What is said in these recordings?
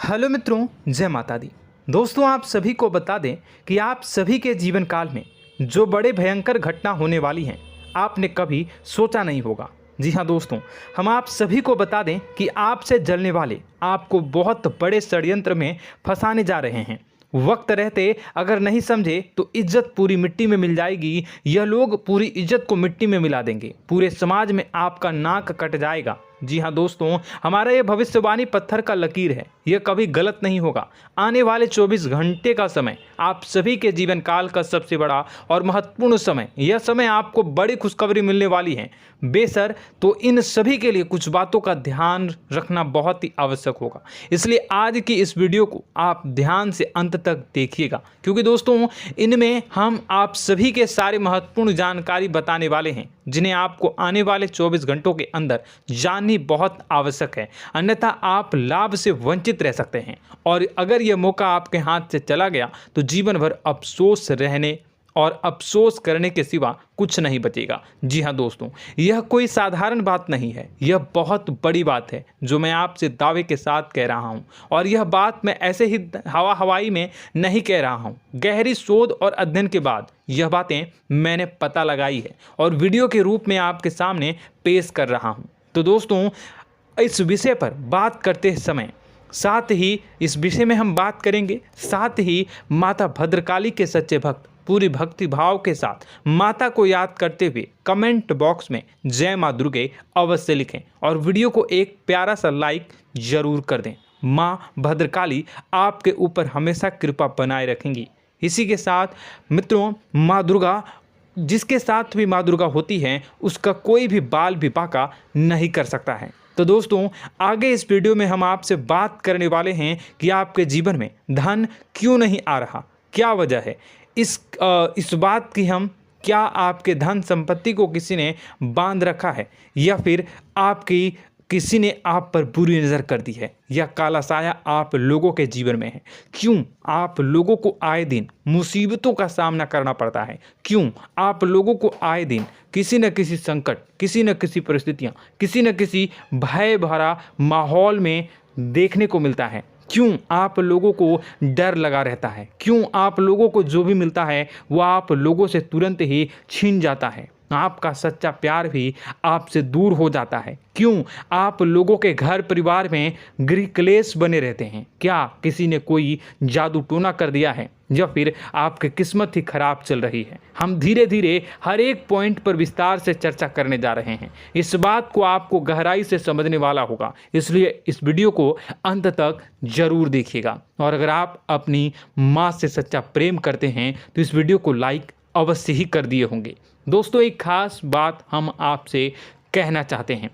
Hello मित्रों, जय माता दी। दोस्तों, आप सभी को बता दें कि आप सभी के जीवन काल में जो बड़े भयंकर घटना होने वाली हैं, आपने कभी सोचा नहीं होगा। जी हाँ दोस्तों, हम आप सभी को बता दें कि आपसे जलने वाले आपको बहुत बड़े षड्यंत्र में फंसाने जा रहे हैं। वक्त रहते अगर नहीं समझे तो इज्जत पूरी मिट्टी में मिल जाएगी। यह लोग पूरी इज्जत को मिट्टी में मिला देंगे। पूरे समाज में आपका नाक कट जाएगा। जी हाँ दोस्तों, हमारा ये भविष्यवाणी पत्थर का लकीर है, यह कभी गलत नहीं होगा। आने वाले 24 घंटे का समय आप सभी के जीवन काल का सबसे बड़ा और महत्वपूर्ण समय। यह समय आपको बड़ी खुशखबरी मिलने वाली है बेसर, तो इन सभी के लिए कुछ बातों का ध्यान रखना बहुत ही आवश्यक होगा। इसलिए आज की इस वीडियो को आप ध्यान से अंत तक देखिएगा, क्योंकि दोस्तों इनमें हम आप सभी के सारे महत्वपूर्ण जानकारी बताने वाले हैं, जिन्हें आपको आने वाले 24 घंटों के अंदर जाननी बहुत आवश्यक है। अन्यथा आप लाभ से वंचित रह सकते हैं, और अगर यह मौका आपके हाथ से चला गया तो जीवन भर अफसोस रहने और अफसोस करने के सिवा कुछ नहीं बचेगा। जी हाँ दोस्तों, यह कोई साधारण बात नहीं है, यह बहुत बड़ी बात है जो मैं आपसे दावे के साथ कह रहा हूँ। और यह बात मैं ऐसे ही हवाई में नहीं कह रहा हूँ। गहरी शोध और अध्ययन के बाद यह बातें मैंने पता लगाई है और वीडियो के रूप में आपके सामने पेश कर रहा हूँ। तो दोस्तों, इस विषय पर बात करते समय साथ ही इस विषय में हम बात करेंगे, साथ ही माता भद्रकाली के सच्चे भक्त पूरी भक्ति भाव के साथ माता को याद करते हुए कमेंट बॉक्स में जय माँ दुर्गे अवश्य लिखें और वीडियो को एक प्यारा सा लाइक जरूर कर दें। माँ भद्रकाली आपके ऊपर हमेशा कृपा बनाए रखेंगी। इसी के साथ मित्रों, माँ दुर्गा, जिसके साथ भी माँ दुर्गा होती हैं, उसका कोई भी बाल भी बांका नहीं कर सकता है। तो दोस्तों, आगे इस वीडियो में हम आपसे बात करने वाले हैं कि आपके जीवन में धन क्यों नहीं आ रहा, क्या वजह है इस बात की। हम क्या आपके धन संपत्ति को किसी ने बांध रखा है, या फिर आपकी किसी ने आप पर बुरी नज़र कर दी है, या काला साया आप लोगों के जीवन में है। क्यों आप लोगों को आए दिन मुसीबतों का सामना करना पड़ता है, क्यों आप लोगों को आए दिन किसी न किसी संकट, किसी न किसी परिस्थितियाँ, किसी न किसी भय भरा माहौल में देखने को मिलता है, क्यों आप लोगों को डर लगा रहता है, क्यों आप लोगों को जो भी मिलता है वो आप लोगों से तुरंत ही छीन जाता है, आपका सच्चा प्यार भी आपसे दूर हो जाता है, क्यों आप लोगों के घर परिवार में गृह क्लेश बने रहते हैं। क्या किसी ने कोई जादू टोना कर दिया है, या फिर आपकी किस्मत ही खराब चल रही है। हम धीरे धीरे हर एक पॉइंट पर विस्तार से चर्चा करने जा रहे हैं। इस बात को आपको गहराई से समझने वाला होगा, इसलिए इस वीडियो को अंत तक जरूर देखिएगा। और अगर आप अपनी माँ से सच्चा प्रेम करते हैं तो इस वीडियो को लाइक अवश्य ही कर दिए होंगे। दोस्तों, एक खास बात हम आपसे कहना चाहते हैं।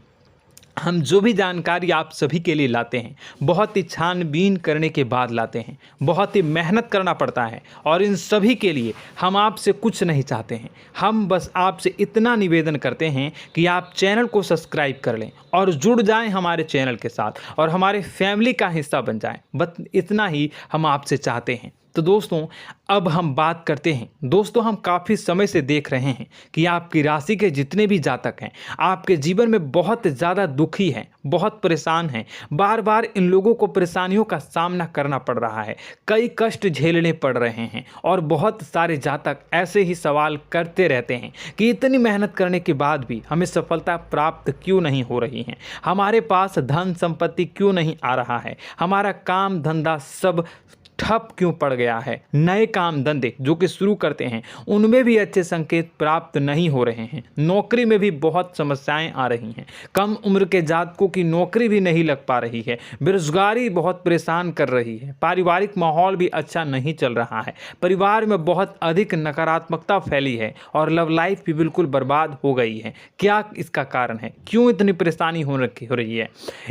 हम जो भी जानकारी आप सभी के लिए लाते हैं, बहुत ही छानबीन करने के बाद लाते हैं, बहुत ही मेहनत करना पड़ता है, और इन सभी के लिए हम आपसे कुछ नहीं चाहते हैं। हम बस आपसे इतना निवेदन करते हैं कि आप चैनल को सब्सक्राइब कर लें और जुड़ जाएं हमारे चैनल के साथ और हमारे फैमिली का हिस्सा बन जाएं। बस इतना ही हम आपसे चाहते हैं। तो दोस्तों, अब हम बात करते हैं। दोस्तों, हम काफ़ी समय से देख रहे हैं कि आपकी राशि के जितने भी जातक हैं, आपके जीवन में बहुत ज़्यादा दुखी हैं, बहुत परेशान हैं। बार बार इन लोगों को परेशानियों का सामना करना पड़ रहा है, कई कष्ट झेलने पड़ रहे हैं, और बहुत सारे जातक ऐसे ही सवाल करते रहते हैं कि इतनी मेहनत करने के बाद भी हमें सफलता प्राप्त क्यों नहीं हो रही है, हमारे पास धन संपत्ति क्यों नहीं आ रहा है, हमारा काम धंधा सब ठप क्यों पड़ गया है, नए काम धंधे जो कि शुरू करते हैं उनमें भी अच्छे संकेत प्राप्त नहीं हो रहे हैं, नौकरी में भी बहुत समस्याएं आ रही हैं, कम उम्र के जातकों की नौकरी भी नहीं लग पा रही है, बेरोजगारी बहुत परेशान कर रही है, पारिवारिक माहौल भी अच्छा नहीं चल रहा है, परिवार में बहुत अधिक नकारात्मकता फैली है, और लव लाइफ भी बिल्कुल बर्बाद हो गई है। क्या इसका कारण है, क्यों इतनी परेशानी हो रही है?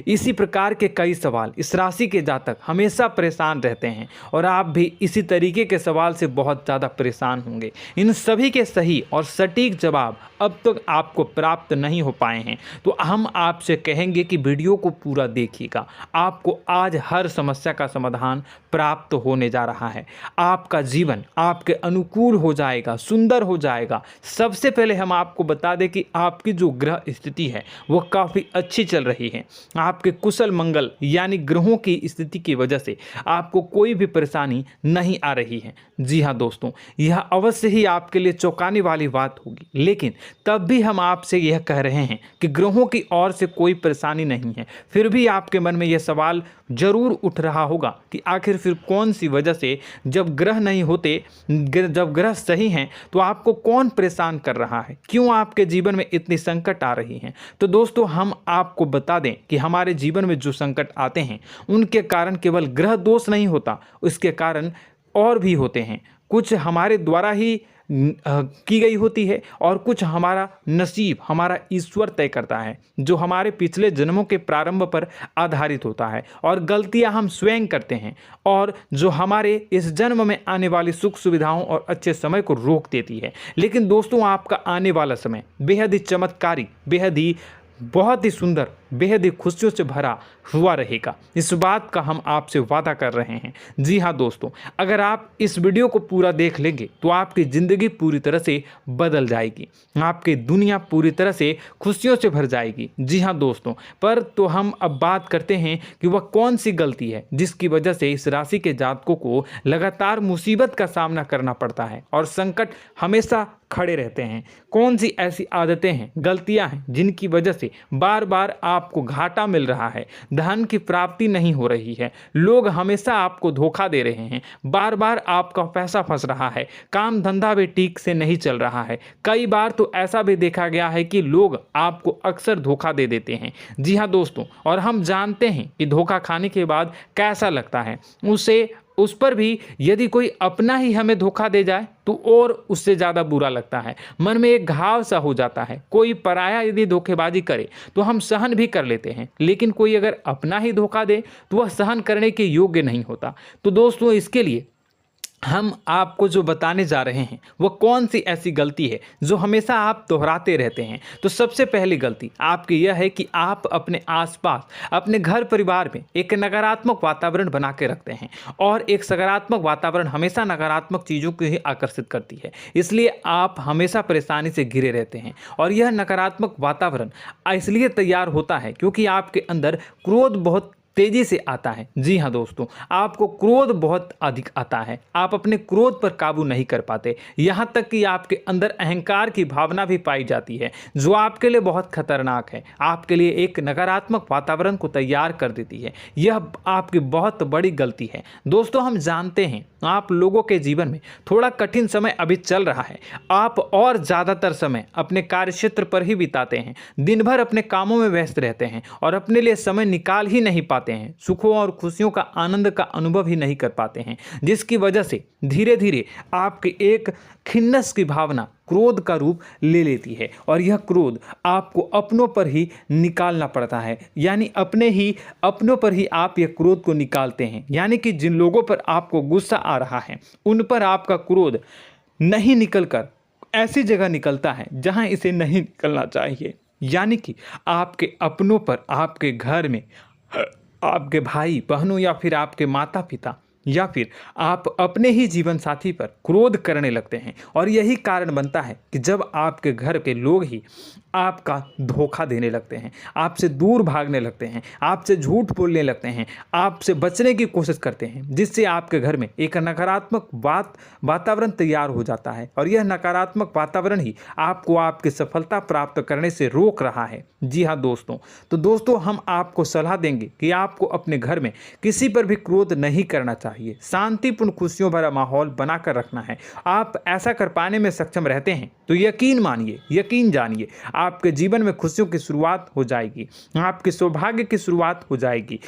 इसी प्रकार के कई सवाल इस राशि के जातक हमेशा परेशान रहते हैं, और आप भी इसी तरीके के सवाल से बहुत ज़्यादा परेशान होंगे। इन सभी के सही और सटीक जवाब अब तक आपको प्राप्त नहीं हो पाए हैं, तो हम आपसे कहेंगे कि वीडियो को पूरा देखिएगा। आपको आज हर समस्या का समाधान प्राप्त होने जा रहा है। आपका जीवन आपके अनुकूल हो जाएगा, सुंदर हो जाएगा। सबसे पहले हम आपको बता दें कि आपकी जो ग्रह स्थिति है वो काफ़ी अच्छी चल रही है। आपके कुशल मंगल यानी ग्रहों की स्थिति की वजह से आपको कोई भी परेशानी नहीं आ रही है। जी हाँ दोस्तों, यह अवश्य ही आपके लिए चौंकाने वाली बात होगी, लेकिन तब भी हम आपसे यह कह रहे हैं कि ग्रहों की ओर से कोई परेशानी नहीं है। फिर भी आपके मन में यह सवाल जरूर उठ रहा होगा कि आखिर फिर कौन सी वजह से, जब ग्रह नहीं होते, जब ग्रह सही हैं, तो आपको कौन परेशान कर रहा है, क्यों आपके जीवन में इतनी संकट आ रही हैं। तो दोस्तों, हम आपको बता दें कि हमारे जीवन में जो संकट आते हैं उनके कारण केवल ग्रह दोष नहीं होता, उसके कारण और भी होते हैं। कुछ हमारे द्वारा ही की गई होती है और कुछ हमारा नसीब, हमारा ईश्वर तय करता है, जो हमारे पिछले जन्मों के प्रारंभ पर आधारित होता है। और गलतियां हम स्वयं करते हैं और जो हमारे इस जन्म में आने वाली सुख सुविधाओं और अच्छे समय को रोक देती है। लेकिन दोस्तों, आपका आने वाला समय बेहद ही चमत्कारी, बेहद ही बहुत ही सुंदर, बेहद ही खुशियों से भरा हुआ रहेगा। इस बात का हम आपसे वादा कर रहे हैं। जी हाँ दोस्तों, अगर आप इस वीडियो को पूरा देख लेंगे तो आपकी ज़िंदगी पूरी तरह से बदल जाएगी, आपकी दुनिया पूरी तरह से खुशियों से भर जाएगी। जी हाँ दोस्तों, पर तो हम अब बात करते हैं कि वह कौन सी गलती है जिसकी वजह से इस राशि के जातकों को लगातार मुसीबत का सामना करना पड़ता है और संकट हमेशा खड़े रहते हैं। कौन सी ऐसी आदतें हैं, गलतियां हैं जिनकी वजह से बार बार आपको घाटा मिल रहा है, धन की प्राप्ति नहीं हो रही है, लोग हमेशा आपको धोखा दे रहे हैं, बार बार आपका पैसा फंस रहा है, काम धंधा भी ठीक से नहीं चल रहा है। कई बार तो ऐसा भी देखा गया है कि लोग आपको अक्सर धोखा दे देते हैं। जी हाँ दोस्तों, और हम जानते हैं कि धोखा खाने के बाद कैसा लगता है। उस पर भी यदि कोई अपना ही हमें धोखा दे जाए तो और उससे ज़्यादा बुरा लगता है, मन में एक घाव सा हो जाता है। कोई पराया यदि धोखेबाजी करे तो हम सहन भी कर लेते हैं, लेकिन कोई अगर अपना ही धोखा दे तो वह सहन करने के योग्य नहीं होता। तो दोस्तों, इसके लिए हम आपको जो बताने जा रहे हैं वो कौन सी ऐसी गलती है जो हमेशा आप दोहराते रहते हैं। तो सबसे पहली गलती आपकी यह है कि आप अपने आसपास, अपने घर परिवार में एक नकारात्मक वातावरण बना के रखते हैं, और एक सकारात्मक वातावरण हमेशा नकारात्मक चीज़ों को ही आकर्षित करती है। इसलिए आप हमेशा परेशानी से घिरे रहते हैं, और यह नकारात्मक वातावरण इसलिए तैयार होता है क्योंकि आपके अंदर क्रोध बहुत तेजी से आता है। जी हाँ दोस्तों, आपको क्रोध बहुत अधिक आता है, आप अपने क्रोध पर काबू नहीं कर पाते, यहाँ तक कि आपके अंदर अहंकार की भावना भी पाई जाती है, जो आपके लिए बहुत खतरनाक है, आपके लिए एक नकारात्मक वातावरण को तैयार कर देती है। यह आपकी बहुत बड़ी गलती है। दोस्तों, हम जानते हैं आप लोगों के जीवन में थोड़ा कठिन समय अभी चल रहा है। आप और ज़्यादातर समय अपने कार्यक्षेत्र पर ही बिताते हैं, दिन भर अपने कामों में व्यस्त रहते हैं और अपने लिए समय निकाल ही नहीं पाते हैं, सुखों और खुशियों का आनंद का अनुभव ही नहीं कर पाते हैं, जिसकी वजह से धीरे धीरे आपकी एक खिन्नस की भावना क्रोध का रूप ले लेती है, और यह क्रोध आपको अपनों पर ही निकालना पड़ता है। यानी अपनों पर ही आप यह क्रोध को निकालते हैं। यानी कि जिन लोगों पर आपको गुस्सा आ रहा है उन पर आपका क्रोध नहीं निकलकर ऐसी जगह निकलता है जहां इसे नहीं निकलना चाहिए। यानी कि आपके अपनों पर, आपके घर में आपके भाई बहनों या फिर आपके माता पिता या फिर आप अपने ही जीवन साथी पर क्रोध करने लगते हैं, और यही कारण बनता है कि जब आपके घर के लोग ही आपका धोखा देने लगते हैं, आपसे दूर भागने लगते हैं, आपसे झूठ बोलने लगते हैं, आपसे बचने की कोशिश करते हैं, जिससे आपके घर में एक नकारात्मक वातावरण तैयार हो जाता है, और यह नकारात्मक वातावरण ही आपको आपकी सफलता प्राप्त करने से रोक रहा है। जी हाँ दोस्तों, तो दोस्तों, हम आपको सलाह देंगे कि आपको अपने घर में किसी पर भी क्रोध नहीं करना चाहिए, शांतिपूर्ण खुशियों भरा माहौल बनाकर रखना है। आप ऐसा कर पाने में सक्षम रहते हैं तो यकीन मानिए, यकीन जानिए, आपके जीवन में खुशियों की शुरुआत हो जाएगी, आपके सौभाग्य की शुरुआत हो जाएगी।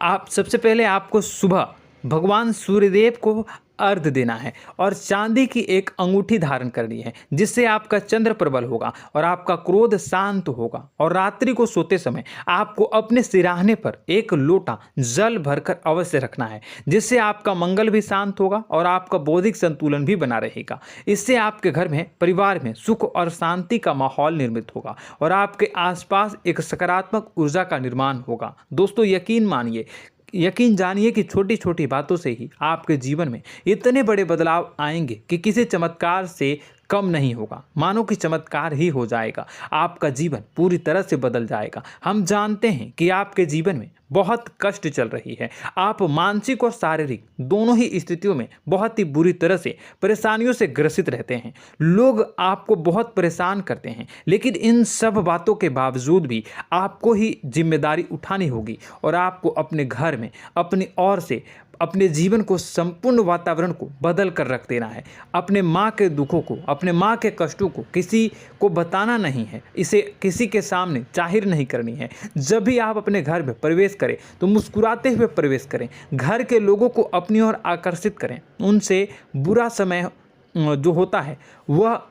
आप सबसे पहले आपको सुबह भगवान सूर्यदेव को अर्घ देना है और चांदी की एक अंगूठी धारण करनी है, जिससे आपका चंद्र प्रबल होगा और आपका क्रोध शांत होगा। और रात्रि को सोते समय आपको अपने सिराहने पर एक लोटा जल भरकर अवश्य रखना है, जिससे आपका मंगल भी शांत होगा और आपका बौद्धिक संतुलन भी बना रहेगा। इससे आपके घर में, परिवार में सुख और शांति का माहौल निर्मित होगा और आपके आसपास एक सकारात्मक ऊर्जा का निर्माण होगा। दोस्तों यकीन जानिए कि छोटी छोटी बातों से ही आपके जीवन में इतने बड़े बदलाव आएंगे कि किसी चमत्कार से कम नहीं होगा। मानो कि चमत्कार ही हो जाएगा, आपका जीवन पूरी तरह से बदल जाएगा। हम जानते हैं कि आपके जीवन में बहुत कष्ट चल रही है, आप मानसिक और शारीरिक दोनों ही स्थितियों में बहुत ही बुरी तरह से परेशानियों से ग्रसित रहते हैं। लोग आपको बहुत परेशान करते हैं, लेकिन इन सब बातों के बावजूद भी आपको ही जिम्मेदारी उठानी होगी और आपको अपने घर में अपनी ओर से अपने जीवन को, संपूर्ण वातावरण को बदल कर रख देना है। अपने माँ के दुखों को, अपने माँ के कष्टों को किसी को बताना नहीं है, इसे किसी के सामने जाहिर नहीं करनी है। जब भी आप अपने घर में प्रवेश करें तो मुस्कुराते हुए प्रवेश करें, घर के लोगों को अपनी ओर आकर्षित करें। उनसे बुरा समय जो होता है वह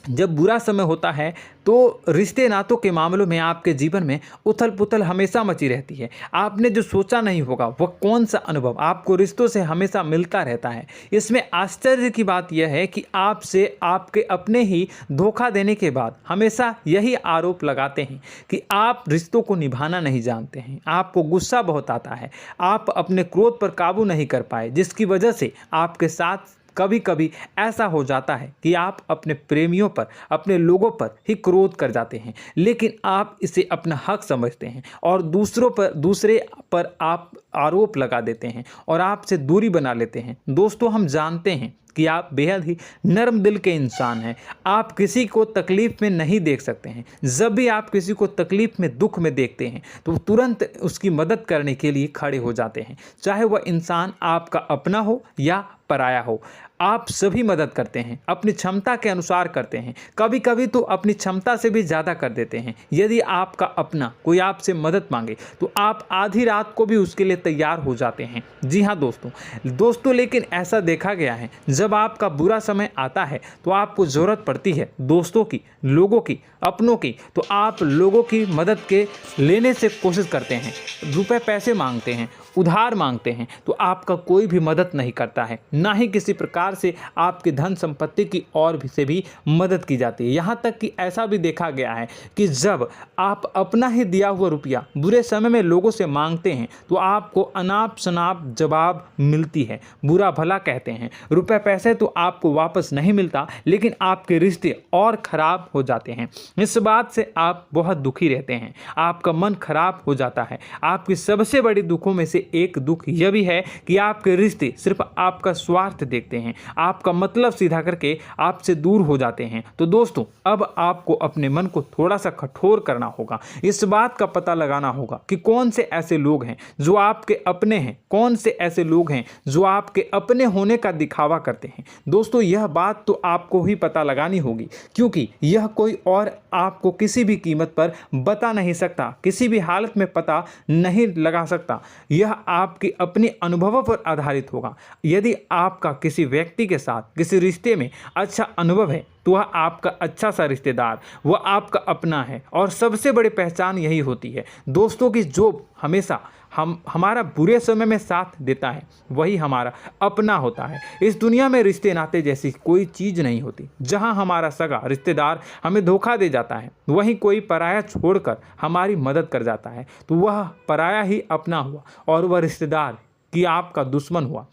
जब बुरा समय होता है तो रिश्ते नातों के मामलों में आपके जीवन में उथल पुथल हमेशा मची रहती है। आपने जो सोचा नहीं होगा वह कौन सा अनुभव आपको रिश्तों से हमेशा मिलता रहता है। इसमें आश्चर्य की बात यह है कि आपसे आपके अपने ही धोखा देने के बाद हमेशा यही आरोप लगाते हैं कि आप रिश्तों को निभाना नहीं जानते हैं, आपको गुस्सा बहुत आता है, आप अपने क्रोध पर काबू नहीं कर पाए, जिसकी वजह से आपके साथ कभी कभी ऐसा हो जाता है कि आप अपने प्रेमियों पर, अपने लोगों पर ही क्रोध कर जाते हैं, लेकिन आप इसे अपना हक समझते हैं और दूसरे पर आप आरोप लगा देते हैं और आपसे दूरी बना लेते हैं। दोस्तों, हम जानते हैं कि आप बेहद ही नर्म दिल के इंसान हैं। आप किसी को तकलीफ़ में नहीं देख सकते हैं। जब भी आप किसी को तकलीफ़ में, दुख में देखते हैं तो तुरंत उसकी मदद करने के लिए खड़े हो जाते हैं, चाहे वह इंसान आपका अपना हो या पराया हो। आप सभी मदद करते हैं, अपनी क्षमता के अनुसार करते हैं, कभी कभी तो अपनी क्षमता से भी ज़्यादा कर देते हैं। यदि आपका अपना कोई आपसे मदद मांगे तो आप आधी रात को भी उसके लिए तैयार हो जाते हैं। जी हाँ दोस्तों, लेकिन ऐसा देखा गया है, जब आपका बुरा समय आता है तो आपको ज़रूरत पड़ती है दोस्तों की, लोगों की, अपनों की, तो आप लोगों की मदद के लेने से कोशिश करते हैं, रुपए पैसे मांगते हैं, उधार मांगते हैं, तो आपका कोई भी मदद नहीं करता है, ना ही किसी प्रकार से आपकी धन संपत्ति की और भी से भी मदद की जाती है। यहाँ तक कि ऐसा भी देखा गया है कि जब आप अपना ही दिया हुआ रुपया बुरे समय में लोगों से मांगते हैं तो आपको अनाप शनाप जवाब मिलती है, बुरा भला कहते हैं। रुपए पैसे तो आपको वापस नहीं मिलता, लेकिन आपके रिश्ते और खराब हो जाते हैं। इस बात से आप बहुत दुखी रहते हैं, आपका मन खराब हो जाता है। आपकी सबसे बड़ी दुखों में से एक दुख यह भी है कि आपके रिश्ते सिर्फ आपका स्वार्थ देखते हैं, आपका मतलब सीधा करके आपसे दूर हो जाते हैं। तो दोस्तों, अब आपको अपने मन को थोड़ा सा कठोर करना होगा, इस बात का पता लगाना होगा कि कौन से ऐसे लोग हैं जो आपके अपने हैं, कौन से ऐसे लोग हैं जो आपके अपने होने का दिखावा करते हैं। दोस्तों, यह बात तो आपको ही पता लगानी होगी, क्योंकि यह कोई और आपको किसी भी कीमत पर बता नहीं सकता, किसी भी हालत में पता नहीं लगा सकता। यह आपके अपने अनुभवों पर आधारित होगा। यदि आपका किसी व्यक्ति के साथ किसी रिश्ते में अच्छा अनुभव है तो वह आपका अच्छा सा रिश्तेदार, वह आपका अपना है। और सबसे बड़ी पहचान यही होती है दोस्तों की जो हमेशा हमारा बुरे समय में साथ देता है वही हमारा अपना होता है। इस दुनिया में रिश्ते नाते जैसी कोई चीज़ नहीं होती। जहां हमारा सगा रिश्तेदार हमें धोखा दे जाता है, वहीं कोई पराया छोड़कर हमारी मदद कर जाता है तो वह पराया ही अपना हुआ और वह रिश्तेदार की आपका दुश्मन हुआ।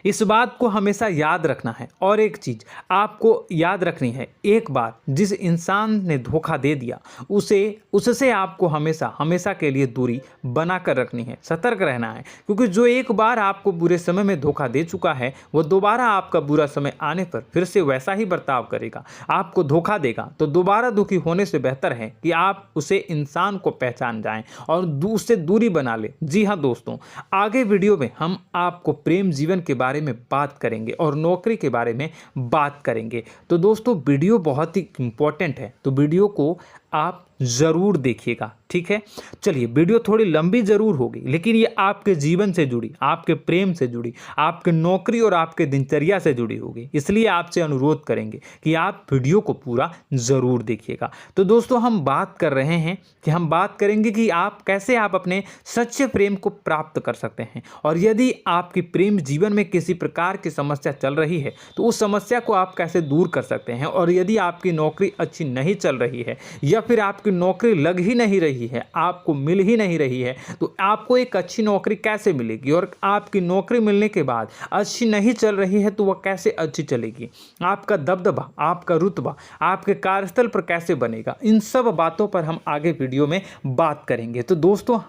इस बात को हमेशा याद रखना है। और एक चीज़ आपको याद रखनी है, एक बार जिस इंसान ने धोखा दे दिया उससे आपको हमेशा के लिए दूरी बना कर रखनी है, सतर्क रहना है। क्योंकि जो एक बार आपको बुरे समय में धोखा दे चुका है वो दोबारा आपका बुरा समय आने पर फिर से वैसा ही बर्ताव करेगा, आपको धोखा देगा। तो दोबारा दुखी होने से बेहतर है कि आप उसे इंसान को पहचान जाएं और उससे दूरी बना लें। जी हाँ दोस्तों, आगे वीडियो में हम आपको प्रेम जीवन के बारे में बात करेंगे और नौकरी के बारे में बात करेंगे। तो दोस्तों, वीडियो बहुत ही इम्पोर्टेंट है, तो वीडियो को आप ज़रूर देखिएगा, ठीक है। चलिए, वीडियो थोड़ी लंबी ज़रूर होगी, लेकिन ये आपके जीवन से जुड़ी, आपके प्रेम से जुड़ी, आपके नौकरी और आपके दिनचर्या से जुड़ी होगी, इसलिए आपसे अनुरोध करेंगे कि आप वीडियो को पूरा ज़रूर देखिएगा। तो दोस्तों, हम बात कर रहे हैं कि हम बात करेंगे कि आप कैसे आप अपने सच्चे प्रेम को प्राप्त कर सकते हैं, और यदि आपकी प्रेम जीवन में किसी प्रकार की समस्या चल रही है तो उस समस्या को आप कैसे दूर कर सकते हैं, और यदि आपकी नौकरी अच्छी नहीं चल रही है या फिर आपकी नौकरी लग ही नहीं रही है, आपको मिल ही नहीं रही है, तो आपको एक अच्छी नौकरी कैसे मिलेगी, और आपकी नौकरी मिलने के बाद अच्छी नहीं चल रही है तो वह कैसे अच्छी चलेगी, आपका दबदबा, आपका रुतबा आपके कार्यस्थल पर कैसे बनेगा, इन सब बातों पर हम आगे वीडियो में बात करेंगे। तो दोस्तों,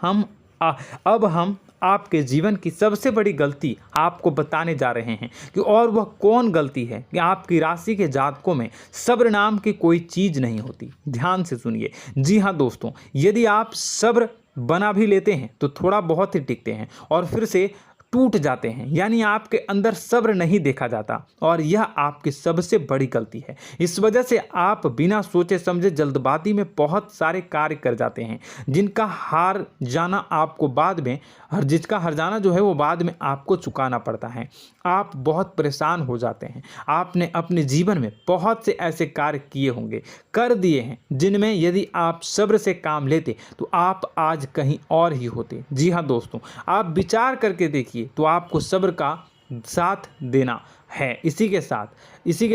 अब हम आपके जीवन की सबसे बड़ी गलती आपको बताने जा रहे हैं कि और वह कौन गलती है कि आपकी राशि के जातकों में सब्र नाम की कोई चीज़ नहीं होती। ध्यान से सुनिए। जी हाँ दोस्तों, यदि आप सब्र बना भी लेते हैं तो थोड़ा बहुत ही टिकते हैं और फिर से टूट जाते हैं, यानी आपके अंदर सब्र नहीं देखा जाता, और यह आपकी सबसे बड़ी गलती है। इस वजह से आप बिना सोचे समझे जल्दबाजी में बहुत सारे कार्य कर जाते हैं, जिनका हार जाना आपको बाद में जिसका हर जाना जो है वो बाद में आपको चुकाना पड़ता है। आप बहुत परेशान हो जाते हैं। आपने अपने जीवन में बहुत से ऐसे कार्य किए होंगे, कर दिए हैं, जिनमें यदि आप सब्र से काम लेते तो आप आज कहीं और ही होते। जी हाँ दोस्तों, आप विचार करके देखिए तो आपको सब्र का साथ देना है। इसी के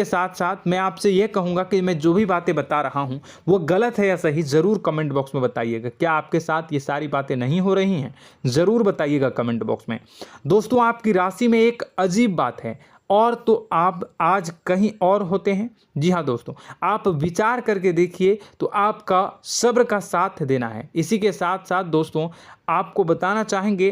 साथ साथ मैं आपसे ये कहूँगा कि मैं जो भी बातें बता रहा हूँ वो गलत है या सही, ज़रूर कमेंट बॉक्स में बताइएगा। क्या आपके साथ ये सारी बातें नहीं हो रही हैं? ज़रूर बताइएगा कमेंट बॉक्स में। दोस्तों, आपकी राशि में एक अजीब बात है, और तो आप आज कहीं और होते हैं। जी हाँ दोस्तों, आप विचार करके देखिए तो आपका सब्र का साथ देना है। इसी के साथ साथ दोस्तों, आपको बताना चाहेंगे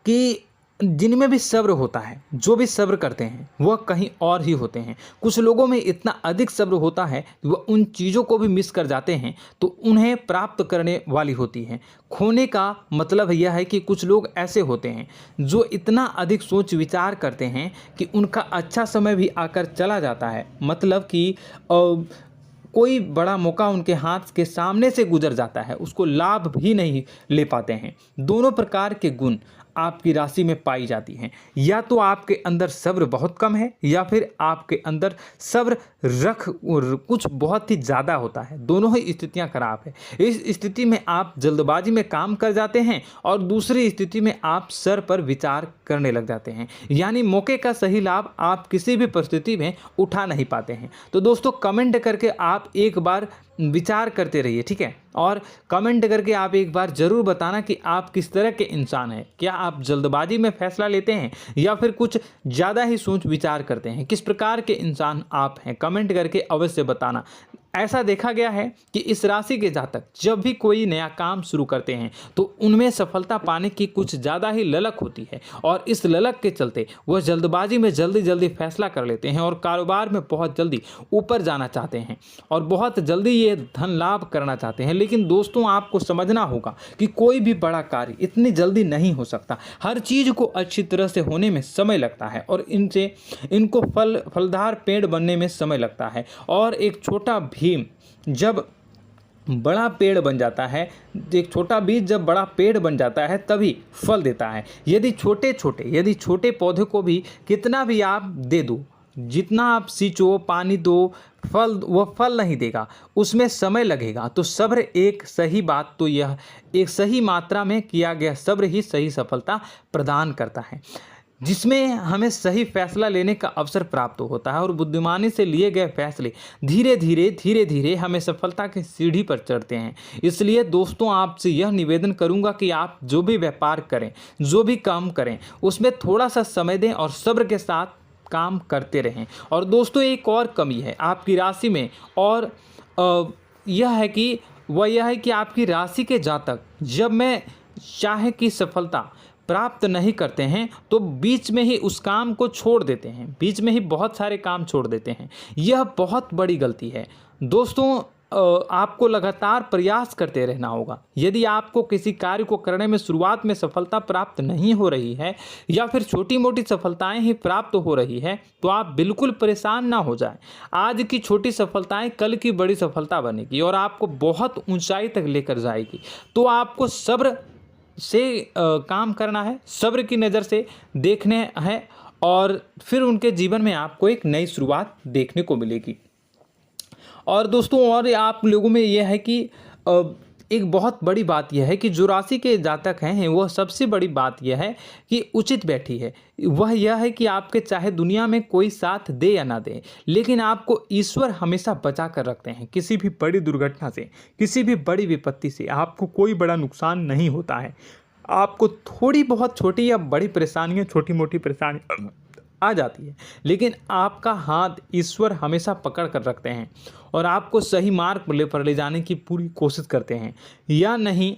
कि जिनमें भी सब्र होता है, जो भी सब्र करते हैं वह कहीं और ही होते हैं। कुछ लोगों में इतना अधिक सब्र होता है कि वह उन चीज़ों को भी मिस कर जाते हैं तो उन्हें प्राप्त करने वाली होती हैं। खोने का मतलब यह है कि कुछ लोग ऐसे होते हैं जो इतना अधिक सोच विचार करते हैं कि उनका अच्छा समय भी आकर चला जाता है, मतलब कि कोई बड़ा मौका उनके हाथ के सामने से गुजर जाता है, उसको लाभ भी नहीं ले पाते हैं। दोनों प्रकार के गुण आपकी राशि में पाई जाती हैं। या तो आपके अंदर सब्र बहुत कम है या फिर आपके अंदर सब्र कुछ बहुत ही ज़्यादा होता है। दोनों ही स्थितियां खराब है। इस स्थिति में आप जल्दबाजी में काम कर जाते हैं और दूसरी स्थिति में आप सर पर विचार करने लग जाते हैं, यानी मौके का सही लाभ आप किसी भी परिस्थिति में उठा नहीं पाते हैं। तो दोस्तों, कमेंट करके आप एक बार विचार करते रहिए, ठीक है, और कमेंट करके आप एक बार ज़रूर बताना कि आप किस तरह के इंसान हैं। क्या आप जल्दबाजी में फैसला लेते हैं या फिर कुछ ज़्यादा ही सोच विचार करते हैं? किस प्रकार के इंसान आप हैं, कमेंट करके अवश्य बताना। ऐसा देखा गया है कि इस राशि के जातक जब भी कोई नया काम शुरू करते हैं तो उनमें सफलता पाने की कुछ ज़्यादा ही ललक होती है, और इस ललक के चलते वह जल्दबाजी में जल्दी फैसला कर लेते हैं और कारोबार में बहुत जल्दी ऊपर जाना चाहते हैं और बहुत जल्दी ये धन लाभ करना चाहते हैं। लेकिन दोस्तों, आपको समझना होगा कि कोई भी बड़ा कार्य इतनी जल्दी नहीं हो सकता। हर चीज़ को अच्छी तरह से होने में समय लगता है और इनको फलदार पेड़ बनने में समय लगता है। और एक छोटा भीम जब बड़ा पेड़ बन जाता है, एक छोटा बीज जब बड़ा पेड़ बन जाता है तभी फल देता है। यदि छोटे पौधे को भी कितना भी आप दे दो, जितना आप सींचो, पानी दो, वह फल नहीं देगा, उसमें समय लगेगा। तो सब्र एक सही बात, तो यह एक सही मात्रा में किया गया सब्र ही सही सफलता प्रदान करता है, जिसमें हमें सही फैसला लेने का अवसर प्राप्त होता है और बुद्धिमानी से लिए गए फैसले धीरे धीरे हमें सफलता की सीढ़ी पर चढ़ते हैं। इसलिए दोस्तों, आपसे यह निवेदन करूंगा कि आप जो भी व्यापार करें, जो भी काम करें, उसमें थोड़ा सा समय दें और सब्र के साथ काम करते रहें। और दोस्तों, एक और कमी है आपकी राशि में, और यह है कि आपकी राशि के जातक जब मैं चाहे कि सफलता प्राप्त नहीं करते हैं तो बीच में ही उस काम को छोड़ देते हैं, बीच में ही बहुत सारे काम छोड़ देते हैं। यह बहुत बड़ी गलती है दोस्तों। आपको लगातार प्रयास करते रहना होगा। यदि आपको किसी कार्य को करने में शुरुआत में सफलता प्राप्त नहीं हो रही है या फिर छोटी मोटी सफलताएं ही प्राप्त हो रही है तो आप बिल्कुल परेशान ना हो जाएं। आज की छोटी सफलताएं कल की बड़ी सफलता बनेगी और आपको बहुत ऊंचाई तक लेकर जाएगी। तो आपको सब्र से काम करना है, सब्र की नज़र से देखने हैं और फिर उनके जीवन में आपको एक नई शुरुआत देखने को मिलेगी। और दोस्तों और आप लोगों में यह है कि एक बहुत बड़ी बात यह है कि जो राशि के जातक हैं वह सबसे बड़ी बात यह है कि उचित बैठी है। वह यह है कि आपके चाहे दुनिया में कोई साथ दे या ना दे, लेकिन आपको ईश्वर हमेशा बचा कर रखते हैं। किसी भी बड़ी दुर्घटना से, किसी भी बड़ी विपत्ति से आपको कोई बड़ा नुकसान नहीं होता है। आपको थोड़ी बहुत छोटी या बड़ी परेशानियाँ, छोटी मोटी परेशानी आ जाती है, लेकिन आपका हाथ ईश्वर हमेशा पकड़ कर रखते हैं और आपको सही मार्ग पर ले जाने की पूरी कोशिश करते हैं। या नहीं,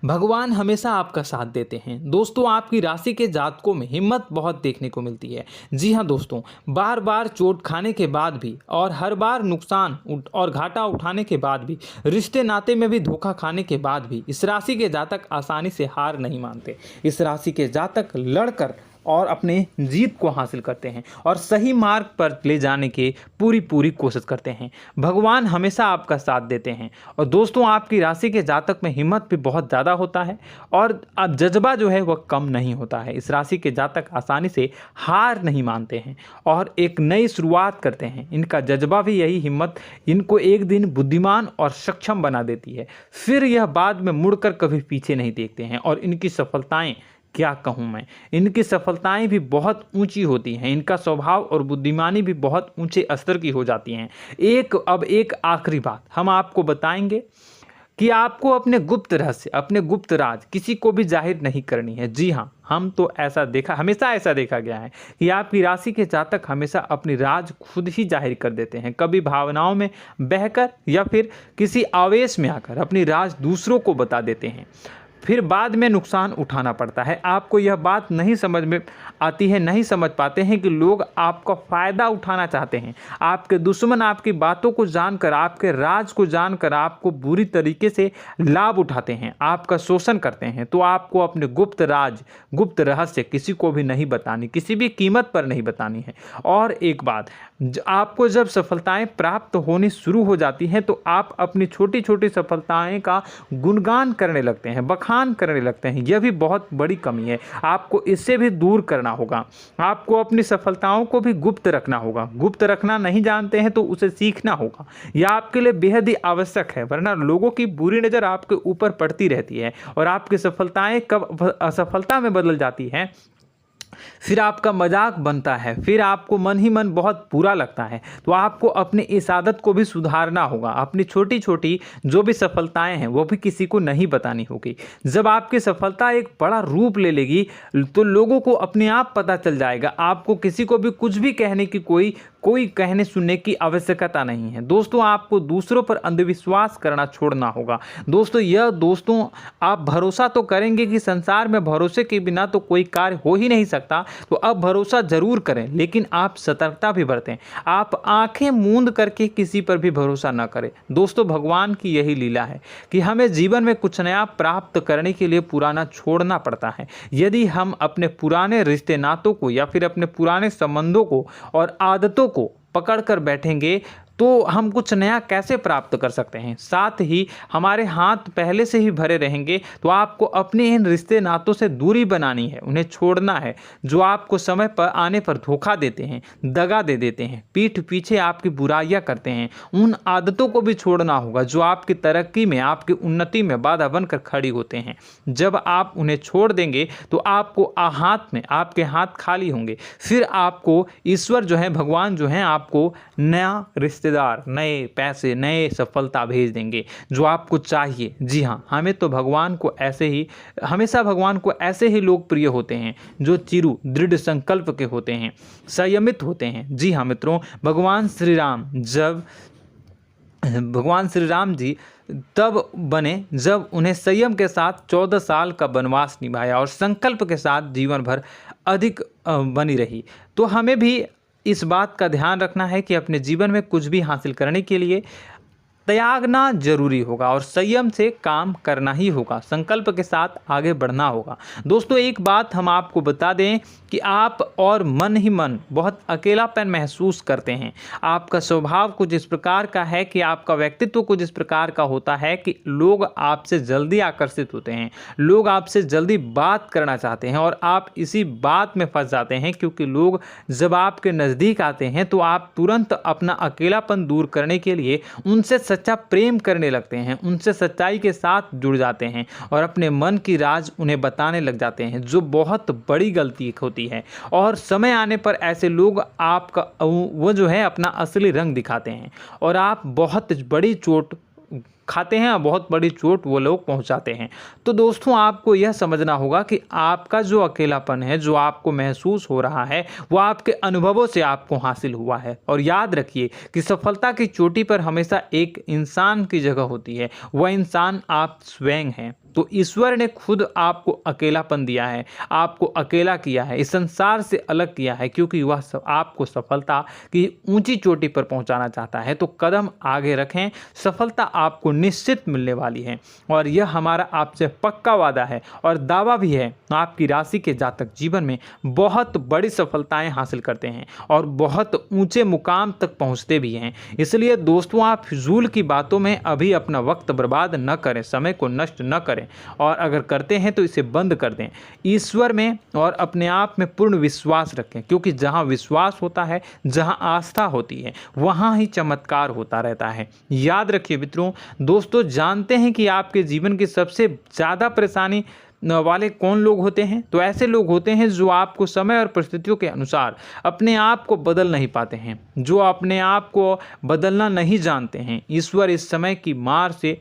भगवान हमेशा आपका साथ देते हैं। दोस्तों आपकी राशि के जातकों में हिम्मत बहुत देखने को मिलती है। जी हाँ दोस्तों, बार बार चोट खाने के बाद भी और हर बार नुकसान और घाटा उठाने के बाद भी, रिश्ते नाते में भी धोखा खाने के बाद भी इस राशि के जातक आसानी से हार नहीं मानते। इस राशि के जातक लड़कर और अपने जीत को हासिल करते हैं और सही मार्ग पर ले जाने की पूरी कोशिश करते हैं। भगवान हमेशा आपका साथ देते हैं। और दोस्तों आपकी राशि के जातक में हिम्मत भी बहुत ज़्यादा होता है और अब जज्बा जो है वह कम नहीं होता है। इस राशि के जातक आसानी से हार नहीं मानते हैं और एक नई शुरुआत करते हैं। इनका जज्बा भी, यही हिम्मत इनको एक दिन बुद्धिमान और सक्षम बना देती है। फिर यह बाद में मुड़कर कभी पीछे नहीं देखते हैं और इनकी सफलताएं, क्या कहूँ मैं, इनकी सफलताएं भी बहुत ऊंची होती हैं। इनका स्वभाव और बुद्धिमानी भी बहुत ऊंचे स्तर की हो जाती हैं। अब एक आखिरी बात हम आपको बताएंगे कि आपको अपने गुप्त रहस्य, अपने गुप्त राज किसी को भी जाहिर नहीं करनी है। जी हाँ, हम तो हमेशा ऐसा देखा गया है कि आपकी राशि के जातक हमेशा अपनी राज खुद ही जाहिर कर देते हैं। कभी भावनाओं में बहकर या फिर किसी आवेश में आकर अपनी राज दूसरों को बता देते हैं, फिर बाद में नुकसान उठाना पड़ता है। आपको यह बात नहीं समझ में आती है, नहीं समझ पाते हैं कि लोग आपका फ़ायदा उठाना चाहते हैं। आपके दुश्मन आपकी बातों को जानकर, आपके राज को जानकर आपको बुरी तरीके से लाभ उठाते हैं, आपका शोषण करते हैं। तो आपको अपने गुप्त राज, गुप्त रहस्य किसी को भी नहीं बतानी, किसी भी कीमत पर नहीं बतानी है। और एक बात, आपको जब सफलताएं प्राप्त होनी शुरू हो जाती हैं तो आप अपनी छोटी छोटी सफलताएं का गुणगान करने लगते हैं, बखान करने लगते हैं। यह भी बहुत बड़ी कमी है, आपको इससे भी दूर करना होगा। आपको अपनी सफलताओं को भी गुप्त रखना होगा। गुप्त रखना नहीं जानते हैं तो उसे सीखना होगा। यह आपके लिए बेहद ही आवश्यक है, वरना लोगों की बुरी नज़र आपके ऊपर पड़ती रहती है और आपकी सफलताएं कब असफलता में बदल जाती हैं, फिर आपका मजाक बनता है, फिर आपको मन ही मन बहुत बुरा लगता है। तो आपको अपनी इस आदत को भी सुधारना होगा। अपनी छोटी छोटी जो भी सफलताएं हैं वो भी किसी को नहीं बतानी होगी। जब आपकी सफलता एक बड़ा रूप ले लेगी तो लोगों को अपने आप पता चल जाएगा। आपको किसी को भी कुछ भी कहने की कोई कहने सुनने की आवश्यकता नहीं है। दोस्तों आपको दूसरों पर अंधविश्वास करना छोड़ना होगा। दोस्तों आप भरोसा तो करेंगे कि संसार में भरोसे के बिना तो कोई कार्य हो ही नहीं सकता, तो अब भरोसा जरूर करें, लेकिन आप सतर्कता भी बरतें। आप आंखें मूंद करके किसी पर भी भरोसा न करें। दोस्तों भगवान की यही लीला है कि हमें जीवन में कुछ नया प्राप्त करने के लिए पुराना छोड़ना पड़ता है। यदि हम अपने पुराने रिश्ते नातों को या फिर अपने पुराने संबंधों को और आदतों को पकड़ कर बैठेंगे तो हम कुछ नया कैसे प्राप्त कर सकते हैं। साथ ही हमारे हाथ पहले से ही भरे रहेंगे। तो आपको अपने इन रिश्ते नातों से दूरी बनानी है, उन्हें छोड़ना है। जो आपको समय पर आने पर धोखा देते हैं, दगा दे देते हैं, पीठ पीछे आपकी बुराइयां करते हैं, उन आदतों को भी छोड़ना होगा जो आपकी तरक्की में, आपकी उन्नति में बाधा बनकर खड़ी होते हैं। जब आप उन्हें छोड़ देंगे तो आपको आपके हाथ खाली होंगे। फिर आपको ईश्वर जो है, भगवान जो है, आपको नया रिश्तेदार, नए पैसे, नए सफलता भेज देंगे जो आपको चाहिए। जी हाँ, हमेशा भगवान को ऐसे ही लोग प्रिय होते हैं जो चिरु दृढ़ संकल्प के होते हैं, संयमित होते हैं। जी हाँ मित्रों, भगवान श्री राम जी तब बने जब उन्हें संयम के साथ 14 साल का वनवास निभाया और संकल्प के साथ जीवन भर अधिक बनी रही। तो हमें भी इस बात का ध्यान रखना है कि अपने जीवन में कुछ भी हासिल करने के लिए त्यागना जरूरी होगा और संयम से काम करना ही होगा, संकल्प के साथ आगे बढ़ना होगा। दोस्तों एक बात हम आपको बता दें कि आप और मन ही मन बहुत अकेलापन महसूस करते हैं। आपका स्वभाव कुछ इस प्रकार का है कि आपका व्यक्तित्व कुछ इस प्रकार का होता है कि लोग आपसे जल्दी आकर्षित होते हैं, लोग आपसे जल्दी बात करना चाहते हैं और आप इसी बात में फंस जाते हैं, क्योंकि लोग जब आपके नज़दीक आते हैं तो आप तुरंत अपना अकेलापन दूर करने के लिए उनसे सच्चा प्रेम करने लगते हैं, उनसे सच्चाई के साथ जुड़ जाते हैं और अपने मन की राज उन्हें बताने लग जाते हैं, जो बहुत बड़ी गलती होती है। और समय आने पर ऐसे लोग आपका वो जो है अपना असली रंग दिखाते हैं और आप बहुत बड़ी चोट खाते हैं और बहुत बड़ी चोट वो लोग पहुंचाते हैं। तो दोस्तों आपको यह समझना होगा कि आपका जो अकेलापन है, जो आपको महसूस हो रहा है, वो आपके अनुभवों से आपको हासिल हुआ है। और याद रखिए कि सफलता की चोटी पर हमेशा एक इंसान की जगह होती है, वह इंसान आप स्वयं हैं। तो ईश्वर ने खुद आपको अकेलापन दिया है, आपको अकेला किया है, इस संसार से अलग किया है, क्योंकि वह आपको सफलता की ऊंची चोटी पर पहुंचाना चाहता है। तो कदम आगे रखें, सफलता आपको निश्चित मिलने वाली है और यह हमारा आपसे पक्का वादा है और दावा भी है। आपकी राशि के जातक जीवन में बहुत बड़ी सफलताएं हासिल करते हैं और बहुत ऊंचे मुकाम तक पहुंचते भी हैं। इसलिए दोस्तों आप फिजूल की बातों में अभी अपना वक्त बर्बाद न करें, समय को नष्ट न करें और अगर करते हैं तो इसे बंद कर दें। ईश्वर में और अपने आप में पूर्ण विश्वास रखें, क्योंकि जहां विश्वास होता है, जहां आस्था होती है, वहां ही चमत्कार होता रहता है। याद रखिए मित्रों, दोस्तों जानते हैं कि आपके जीवन की सबसे ज़्यादा परेशानी वाले कौन लोग होते हैं? तो ऐसे लोग होते हैं जो आपको समय और परिस्थितियों के अनुसार अपने आप को बदल नहीं पाते हैं, जो अपने आप को बदलना नहीं जानते हैं। ईश्वर इस समय की मार से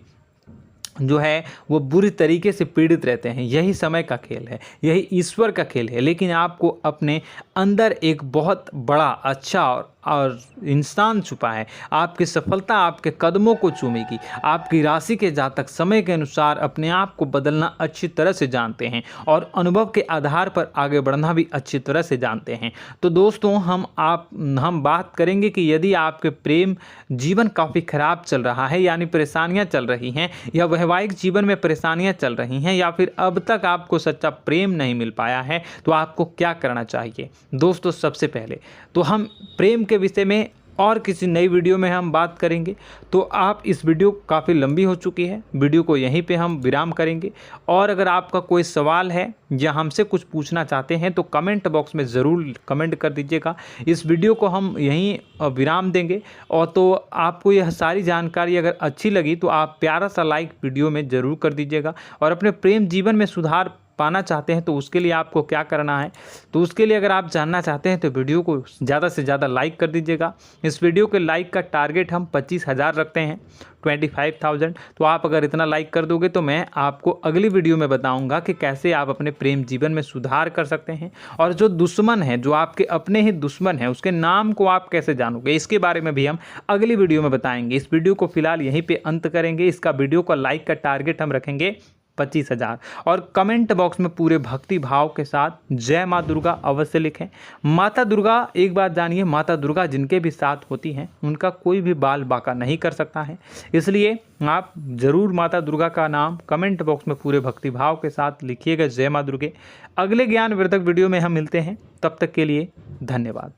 जो है वो बुरी तरीके से पीड़ित रहते हैं। यही समय का खेल है, यही ईश्वर का खेल है। लेकिन आपको अपने अंदर एक बहुत बड़ा अच्छा और इंसान छुपा है। आपकी सफलता आपके कदमों को चूमेगी। आपकी राशि के जातक समय के अनुसार अपने आप को बदलना अच्छी तरह से जानते हैं और अनुभव के आधार पर आगे बढ़ना भी अच्छी तरह से जानते हैं। तो दोस्तों हम बात करेंगे कि यदि आपके प्रेम जीवन काफ़ी खराब चल रहा है, यानी परेशानियां चल रही हैं, या वैवाहिक जीवन में परेशानियां चल रही हैं, या फिर अब तक आपको सच्चा प्रेम नहीं मिल पाया है, तो आपको क्या करना चाहिए? दोस्तों सबसे पहले तो हम प्रेम के विषय में और किसी नई वीडियो में हम बात करेंगे। तो आप इस वीडियो काफ़ी लंबी हो चुकी है, वीडियो को यहीं पे हम विराम करेंगे। और अगर आपका कोई सवाल है या हमसे कुछ पूछना चाहते हैं तो कमेंट बॉक्स में ज़रूर कमेंट कर दीजिएगा। इस वीडियो को हम यहीं विराम देंगे। और तो आपको यह सारी जानकारी अगर अच्छी लगी तो आप प्यारा सा लाइक वीडियो में ज़रूर कर दीजिएगा। और अपने प्रेम जीवन में सुधार पाना चाहते हैं तो उसके लिए आपको क्या करना है, तो उसके लिए अगर आप जानना चाहते हैं तो वीडियो को ज़्यादा से ज़्यादा लाइक कर दीजिएगा। इस वीडियो के लाइक का टारगेट हम 25,000 रखते हैं, 25,000। तो आप अगर इतना लाइक कर दोगे तो मैं आपको अगली वीडियो में बताऊंगा कि कैसे आप अपने प्रेम जीवन में सुधार कर सकते हैं। और जो दुश्मन है, जो आपके अपने ही दुश्मन है, उसके नाम को आप कैसे जानोगे, इसके बारे में भी हम अगली वीडियो में बताएंगे। इस वीडियो को फिलहाल यहीं पर अंत करेंगे। इसका वीडियो का लाइक का टारगेट हम रखेंगे 25,000। और कमेंट बॉक्स में पूरे भक्ति भाव के साथ जय माँ दुर्गा अवश्य लिखें। माता दुर्गा, एक बात जानिए, माता दुर्गा जिनके भी साथ होती हैं उनका कोई भी बाल बाका नहीं कर सकता है। इसलिए आप ज़रूर माता दुर्गा का नाम कमेंट बॉक्स में पूरे भक्ति भाव के साथ लिखिएगा, जय माँ दुर्गे। अगले ज्ञानवर्धक वीडियो में हम मिलते हैं, तब तक के लिए धन्यवाद।